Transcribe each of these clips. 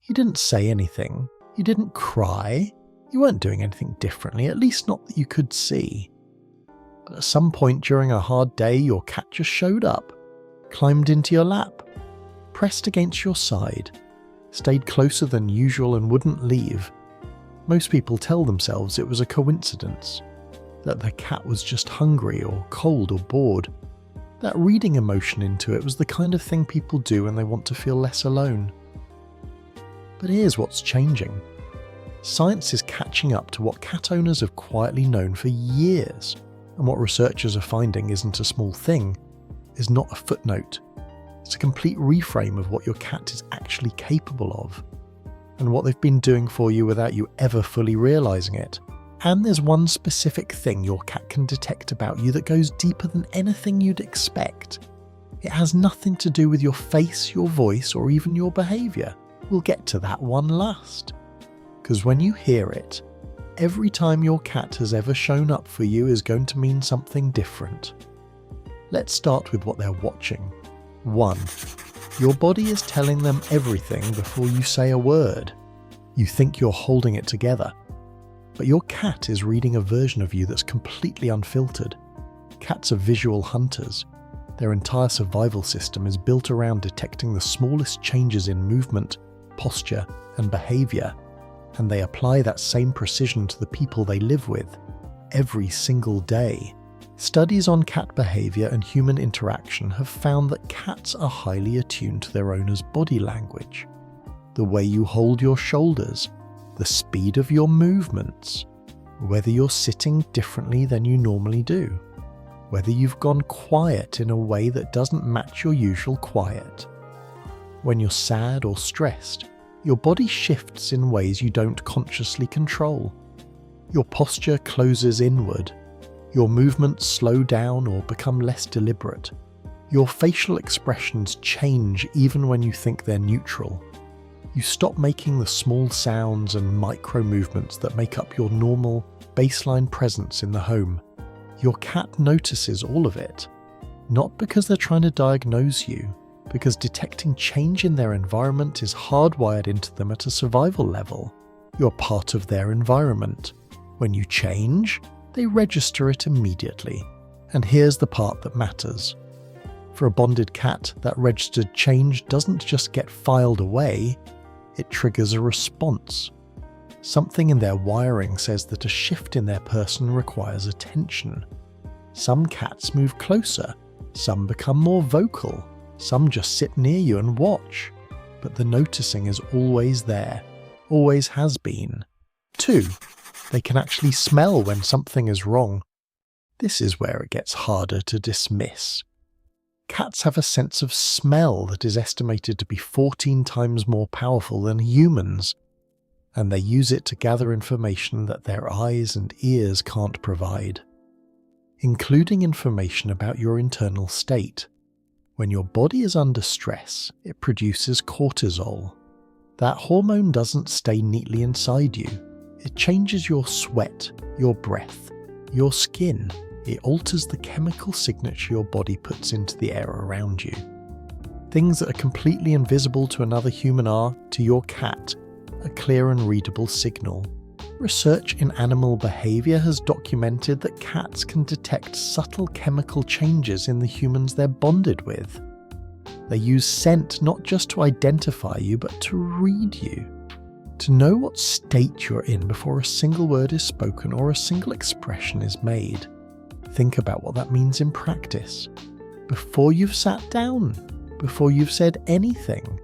You didn't say anything. You didn't cry. You weren't doing anything differently, at least not that you could see. But at some point during a hard day, your cat just showed up, climbed into your lap, pressed against your side, stayed closer than usual and wouldn't leave. Most people tell themselves it was a coincidence, that their cat was just hungry or cold or bored. That reading emotion into it was the kind of thing people do when they want to feel less alone. But here's what's changing. Science is catching up to what cat owners have quietly known for years, and what researchers are finding isn't a small thing, is not a footnote. It's a complete reframe of what your cat is actually capable of, and what they've been doing for you without you ever fully realising it. And there's one specific thing your cat can detect about you that goes deeper than anything you'd expect. It has nothing to do with your face, your voice, or even your behaviour. We'll get to that one last. Because when you hear it, every time your cat has ever shown up for you is going to mean something different. Let's start with what they're watching. 1. Your body is telling them everything before you say a word. You think you're holding it together, but your cat is reading a version of you that's completely unfiltered. Cats are visual hunters. Their entire survival system is built around detecting the smallest changes in movement, posture, and behaviour, and they apply that same precision to the people they live with, every single day. Studies on cat behaviour and human interaction have found that cats are highly attuned to their owner's body language. The way you hold your shoulders, the speed of your movements, whether you're sitting differently than you normally do, whether you've gone quiet in a way that doesn't match your usual quiet. When you're sad or stressed, your body shifts in ways you don't consciously control. Your posture closes inward. Your movements slow down or become less deliberate. Your facial expressions change even when you think they're neutral. You stop making the small sounds and micro movements that make up your normal, baseline presence in the home. Your cat notices all of it, not because they're trying to diagnose you, because detecting change in their environment is hardwired into them at a survival level. You're part of their environment. When you change, they register it immediately. And here's the part that matters. For a bonded cat, that registered change doesn't just get filed away, it triggers a response. Something in their wiring says that a shift in their person requires attention. Some cats move closer, some become more vocal, some just sit near you and watch. But the noticing is always there, always has been. 2. They can actually smell when something is wrong. This is where it gets harder to dismiss. Cats have a sense of smell that is estimated to be 14 times more powerful than humans, and they use it to gather information that their eyes and ears can't provide, including information about your internal state. When your body is under stress, it produces cortisol. That hormone doesn't stay neatly inside you. It changes your sweat, your breath, your skin. It alters the chemical signature your body puts into the air around you. Things that are completely invisible to another human are, to your cat, a clear and readable signal. Research in animal behaviour has documented that cats can detect subtle chemical changes in the humans they're bonded with. They use scent not just to identify you, but to read you. To know what state you're in before a single word is spoken or a single expression is made. Think about what that means in practice. Before you've sat down, before you've said anything,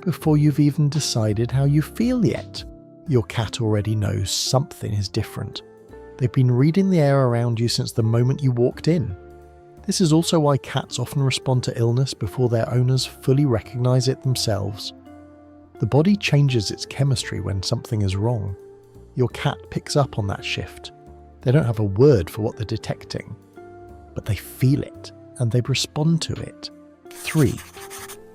before you've even decided how you feel yet, your cat already knows something is different. They've been reading the air around you since the moment you walked in. This is also why cats often respond to illness before their owners fully recognise it themselves. The body changes its chemistry when something is wrong. Your cat picks up on that shift. They don't have a word for what they're detecting, but they feel it and they respond to it. 3.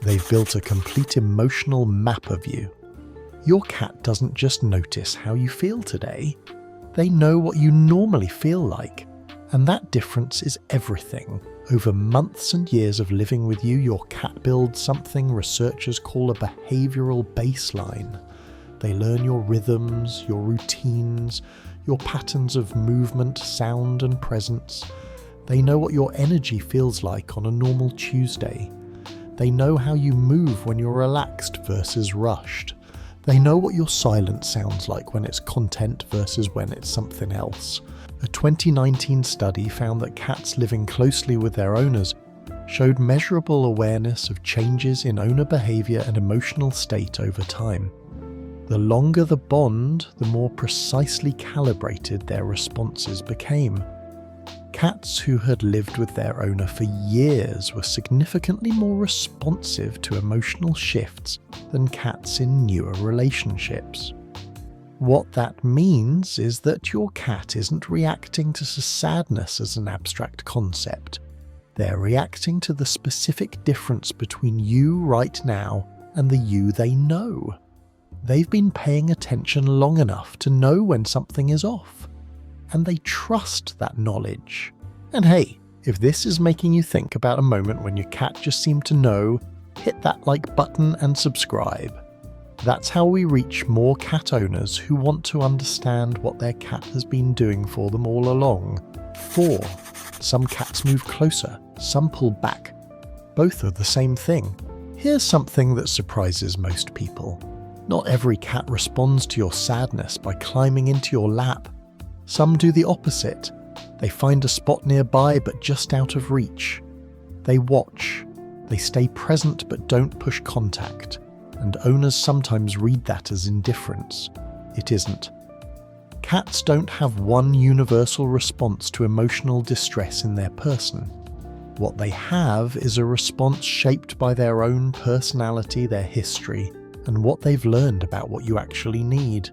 They've built a complete emotional map of you. Your cat doesn't just notice how you feel today. They know what you normally feel like, and that difference is everything. Over months and years of living with you, your cat builds something researchers call a behavioural baseline. They learn your rhythms, your routines, your patterns of movement, sound and presence. They know what your energy feels like on a normal Tuesday. They know how you move when you're relaxed versus rushed. They know what your silence sounds like when it's content versus when it's something else. A 2019 study found that cats living closely with their owners showed measurable awareness of changes in owner behaviour and emotional state over time. The longer the bond, the more precisely calibrated their responses became. Cats who had lived with their owner for years were significantly more responsive to emotional shifts than cats in newer relationships. What that means is that your cat isn't reacting to sadness as an abstract concept. They're reacting to the specific difference between you right now and the you they know. They've been paying attention long enough to know when something is off, and they trust that knowledge. And hey, if this is making you think about a moment when your cat just seemed to know, hit that like button and subscribe. That's how we reach more cat owners who want to understand what their cat has been doing for them all along. 4. Some cats move closer, some pull back. Both are the same thing. Here's something that surprises most people. Not every cat responds to your sadness by climbing into your lap. Some do the opposite. They find a spot nearby but just out of reach. They watch. They stay present but don't push contact. And owners sometimes read that as indifference. It isn't. Cats don't have one universal response to emotional distress in their person. What they have is a response shaped by their own personality, their history, and what they've learned about what you actually need.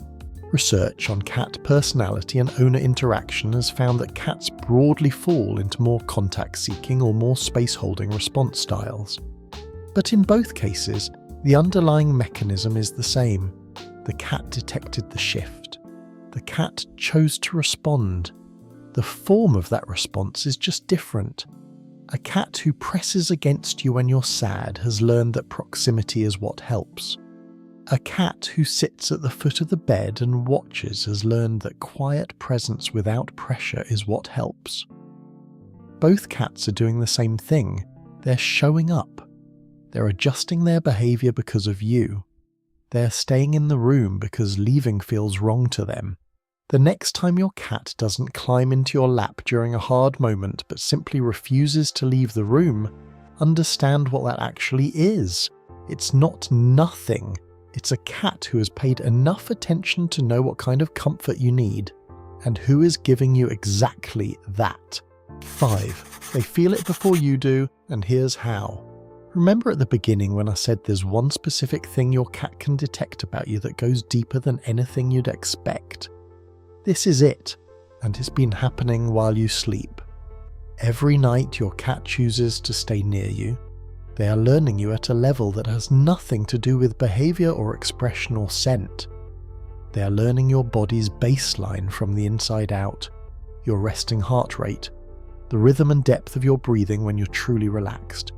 Research on cat personality and owner interaction has found that cats broadly fall into more contact-seeking or more space-holding response styles. But in both cases, the underlying mechanism is the same. The cat detected the shift. The cat chose to respond. The form of that response is just different. A cat who presses against you when you're sad has learned that proximity is what helps. A cat who sits at the foot of the bed and watches has learned that quiet presence without pressure is what helps. Both cats are doing the same thing. They're showing up. They're adjusting their behaviour because of you. They're staying in the room because leaving feels wrong to them. The next time your cat doesn't climb into your lap during a hard moment but simply refuses to leave the room, understand what that actually is. It's not nothing. It's a cat who has paid enough attention to know what kind of comfort you need, and who is giving you exactly that. 5. They feel it before you do, and here's how. Remember at the beginning when I said there's one specific thing your cat can detect about you that goes deeper than anything you'd expect? This is it, and it's been happening while you sleep. Every night your cat chooses to stay near you. They are learning you at a level that has nothing to do with behaviour or expression or scent. They are learning your body's baseline from the inside out, your resting heart rate, the rhythm and depth of your breathing when you're truly relaxed,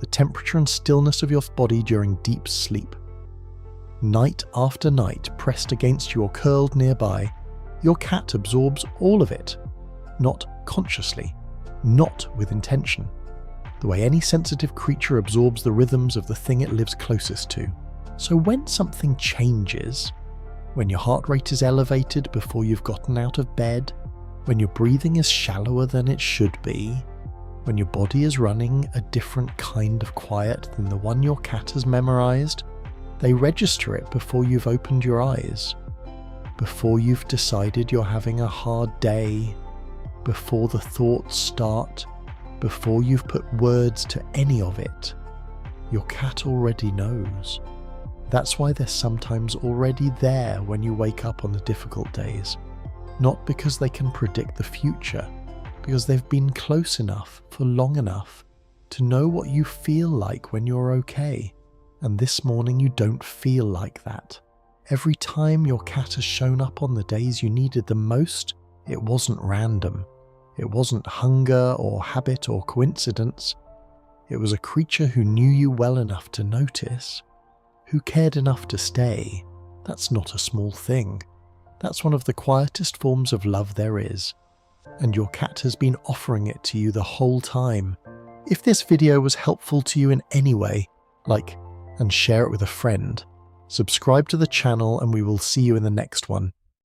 the temperature and stillness of your body during deep sleep. Night after night, pressed against you or curled nearby, your cat absorbs all of it, not consciously, not with intention. The way any sensitive creature absorbs the rhythms of the thing it lives closest to. So when something changes, when your heart rate is elevated before you've gotten out of bed, when your breathing is shallower than it should be, when your body is running a different kind of quiet than the one your cat has memorized, they register it before you've opened your eyes, before you've decided you're having a hard day, before the thoughts start, before you've put words to any of it. Your cat already knows. That's why they're sometimes already there when you wake up on the difficult days. Not because they can predict the future, because they've been close enough for long enough to know what you feel like when you're okay. And this morning you don't feel like that. Every time your cat has shown up on the days you needed them most, it wasn't random. It wasn't hunger or habit or coincidence. It was a creature who knew you well enough to notice, who cared enough to stay. That's not a small thing. That's one of the quietest forms of love there is. And your cat has been offering it to you the whole time. If this video was helpful to you in any way, like and share it with a friend. Subscribe to the channel and we will see you in the next one.